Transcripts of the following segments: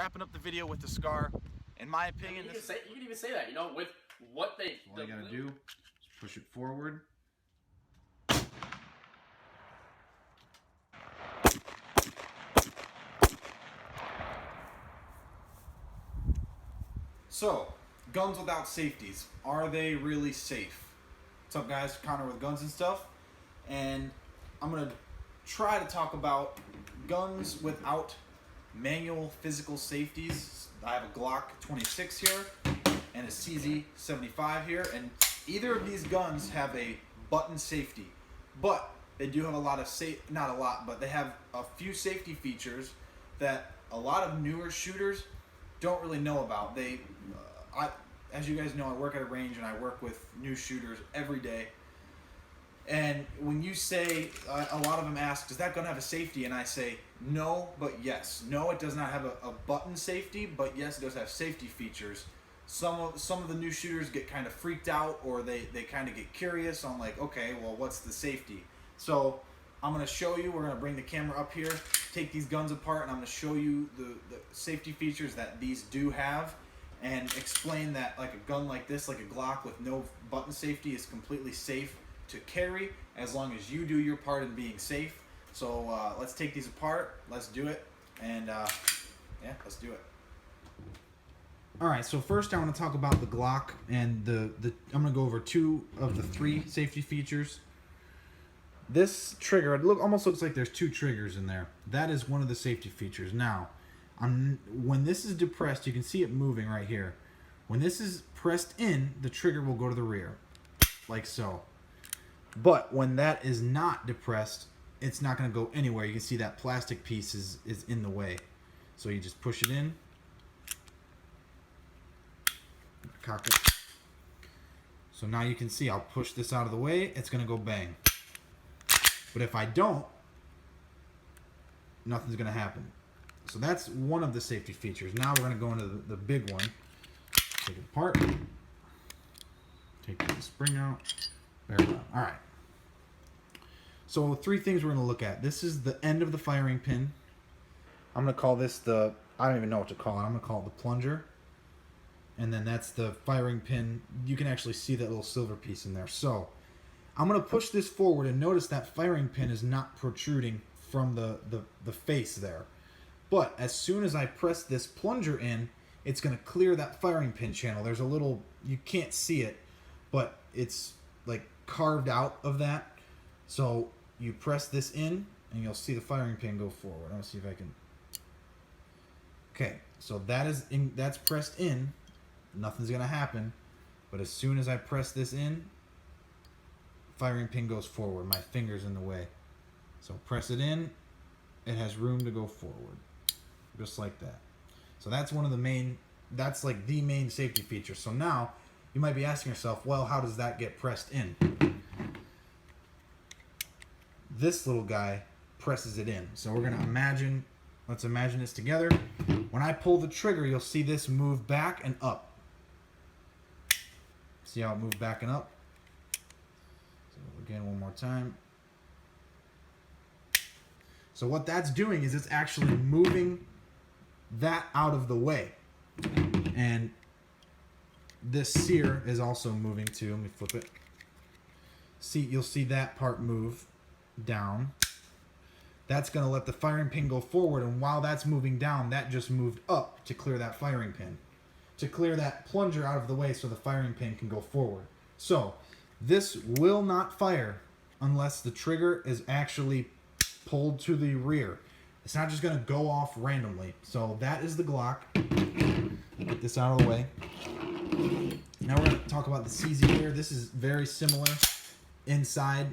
wrapping up the video with the scar. In my opinion, you can even say that, you know, with what they... All you gotta do is push it forward. So, guns without safeties, are they really safe? What's up, guys? Connor with Guns and Stuff, and I'm gonna try to talk about guns without manual physical safeties. I have a Glock 26 here and a CZ75 here, and either of these guns have a button safety, but they do have a lot of not a lot, but they have a few safety features that a lot of newer shooters don't really know about. As you guys know, I work at a range and I work with new shooters every day. And when you say, a lot of them ask, does that gun have a safety? And I say, no, but yes. No, it does not have a button safety, but yes, it does have safety features. Some of the new shooters get kind of freaked out, or they kind of get curious on like, okay, well, what's the safety? So I'm going to show you, we're going to bring the camera up here, take these guns apart, and I'm going to show you the safety features that these do have, and explain that like a gun like this, like a Glock with no button safety, is completely safe to carry as long as you do your part in being safe. So let's take these apart, let's do it, and yeah, let's do it. Alright, so first I want to talk about the Glock, and I'm going to go over 2 of the 3 safety features. This trigger, it almost looks like there's 2 triggers in there. That is one of the safety features. Now, when this is depressed, you can see it moving right here. When this is pressed in, the trigger will go to the rear, like so. But when that is not depressed, it's not going to go anywhere. You can see that plastic piece is in the way. So you just push it in. Cock it. So now you can see I'll push this out of the way. It's going to go bang. But if I don't, nothing's going to happen. So that's one of the safety features. Now we're going to go into the big one. Take it apart. Take the spring out. There we go. All right. So 3 things we're going to look at. This is the end of the firing pin. I'm going to call this I don't even know what to call it. I'm going to call it the plunger. And then that's the firing pin. You can actually see that little silver piece in there. So I'm going to push this forward, and notice that firing pin is not protruding from the face there. But as soon as I press this plunger in, it's going to clear that firing pin channel. There's a little, you can't see it, but it's like carved out of that. So you press this in, and you'll see the firing pin go forward. I'll see if I can. Okay, so that's pressed in. Nothing's going to happen. But as soon as I press this in, firing pin goes forward. My finger's in the way. So press it in. It has room to go forward. Just like that. So that's one of the main, that's like the main safety feature. So now you might be asking yourself, well, how does that get pressed in? This little guy presses it in. So we're going to let's imagine this together. When I pull the trigger, you'll see this move back and up. See how it moved back and up? So again, one more time. So what that's doing is it's actually moving that out of the way. And this sear is also moving too. Let me flip it. See, you'll see that part move down. That's going to let the firing pin go forward, and while that's moving down, that just moved up to clear that firing pin. To clear that plunger out of the way so the firing pin can go forward. So, this will not fire unless the trigger is actually pulled to the rear. It's not just going to go off randomly. So that is the Glock. Get this out of the way. Now we're going to talk about the CZ here. This is very similar inside.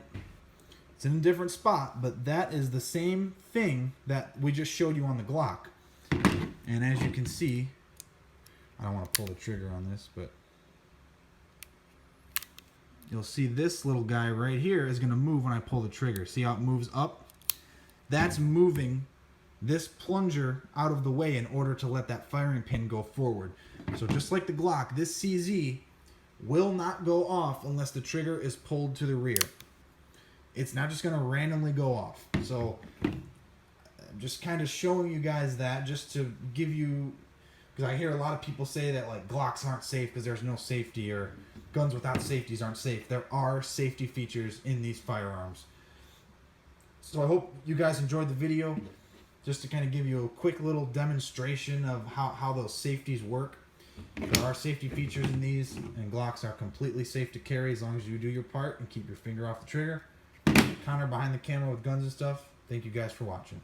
It's in a different spot, but that is the same thing that we just showed you on the Glock. And as you can see, I don't want to pull the trigger on this, but you'll see this little guy right here is going to move when I pull the trigger. See how it moves up? That's moving this plunger out of the way in order to let that firing pin go forward. So just like the Glock, this CZ will not go off unless the trigger is pulled to the rear. It's not just going to randomly go off. So just kind of showing you guys that, just to give you, because I hear a lot of people say that like Glocks aren't safe because there's no safety, or guns without safeties aren't safe. There are safety features in these firearms. So I hope you guys enjoyed the video, just to kind of give you a quick little demonstration of how those safeties work. There are safety features in these, and Glocks are completely safe to carry as long as you do your part and keep your finger off the trigger. Connor behind the camera with guns and stuff. Thank you guys for watching.